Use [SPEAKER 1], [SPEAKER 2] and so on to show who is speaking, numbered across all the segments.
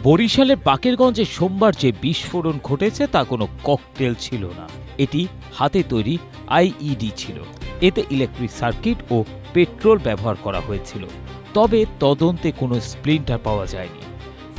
[SPEAKER 1] বরিশালের বাকেরগঞ্জে সোমবার যে বিস্ফোরণ ঘটেছে তা কোনো ককটেল ছিল না। এটি হাতে তৈরি আইইডি ছিল। এতে ইলেকট্রিক সার্কিট ও পেট্রোল ব্যবহার করা হয়েছিল। তবে তদন্তে কোনো স্প্লিন্টার পাওয়া যায়নি।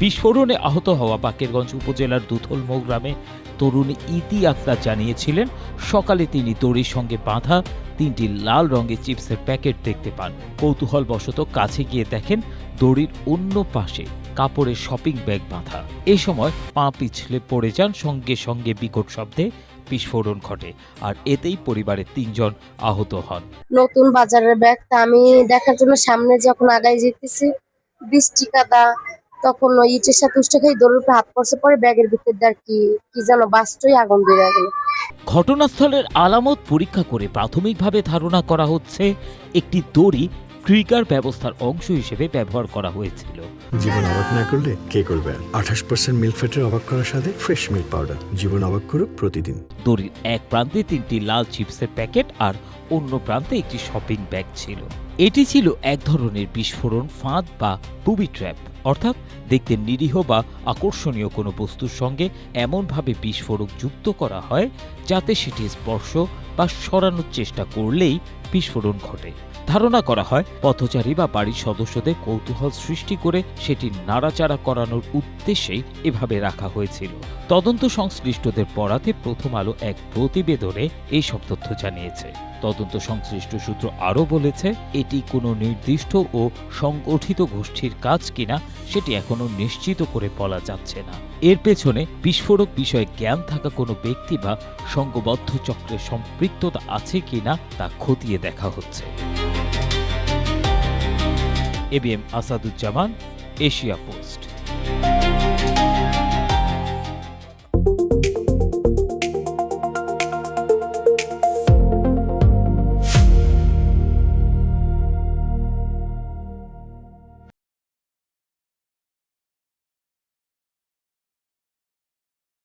[SPEAKER 1] বিস্ফোরণে আহত হওয়া বাকেরগঞ্জ উপজেলার দুধলমৌ গ্রামে তরুণী ইতি আক্তার জানিয়েছিলেন, সকালে তিনি দড়ির সঙ্গে বাঁধা 3টি লাল রঙের চিপসের প্যাকেট দেখতে পান। কৌতূহলবশত কাছে গিয়ে দেখেন দড়ির অন্য পাশে কাপড়ের শপিং ব্যাগ বাঁধা। এ সময় পা পিছলে পড়ে যান, সঙ্গে সঙ্গে বিকট শব্দে বিস্ফোরণ ঘটে, আর এতেই পরিবারের 3 জন আহত হন।
[SPEAKER 2] নতুন বাজারের ব্যাগটা আমি দেখার জন্য সামনে যখন আগাই যেতেছি, বৃষ্টি কাদা, তখন ওই ইটের সাথে উষ্ঠে খাই দৌড়ের উপরে হাত পড়ছে, পরে ব্যাগের ভিতর দিয়ে আর কি যেন বাস্টই আগুন ধরে গেল।
[SPEAKER 1] ঘটনাস্থলের আলামত পরীক্ষা করে প্রাথমিকভাবে ধারণা করা হচ্ছে একটি দড়ি ট্রিগার ব্যবস্থার অংশ হিসেবে ব্যবহার করা হয়েছিল।
[SPEAKER 3] জীবন অবাক না করলে কে করবে? 28% মিল্ক ফ্যাটের অবাক করার সাথে ফ্রেশ মিল্ক পাউডার। জীবন অবাক করুক প্রতিদিন।
[SPEAKER 1] দড়ির এক প্রান্তে 3টি লাল চিপসের প্যাকেট আর অন্য প্রান্তে একটি শপিং ব্যাগ ছিল। এটি ছিল এক ধরনের বিস্ফোরণ ফাঁদ বা বুবি ট্র্যাপ, অর্থাৎ দেখতে নিরীহ বা আকর্ষণীয় কোনো বস্তুর সঙ্গে এমনভাবে বিস্ফোরক যুক্ত করা হয় যাতে সেটি স্পর্শ বা সরানোর চেষ্টা করলেই বিস্ফোরণ ঘটে। ধারণা করা হয় পথচারী বা বাড়ির সদস্যদের কৌতূহল সৃষ্টি করে সেটি নাড়াচাড়া করানোর উদ্দেশ্যেই এভাবে রাখা হয়েছিল। তদন্ত সংশ্লিষ্টদের বরাতে প্রথম আলো এক প্রতিবেদনে এইসব তথ্য জানিয়েছে। তদন্ত সংশ্লিষ্ট সূত্র আরও বলেছে, এটি কোনো নির্দিষ্ট ও সংগঠিত গোষ্ঠীর কাজ কিনা সেটি এখনো নিশ্চিত করে বলা যাচ্ছে না। এর পেছনে বিস্ফোরক বিষয়ে জ্ঞান থাকা কোনো ব্যক্তি বা সংঘবদ্ধ চক্রের সম্পৃক্ততা আছে কিনা তা খতিয়ে দেখা হচ্ছে। ABM Asaduzzaman, Asia post.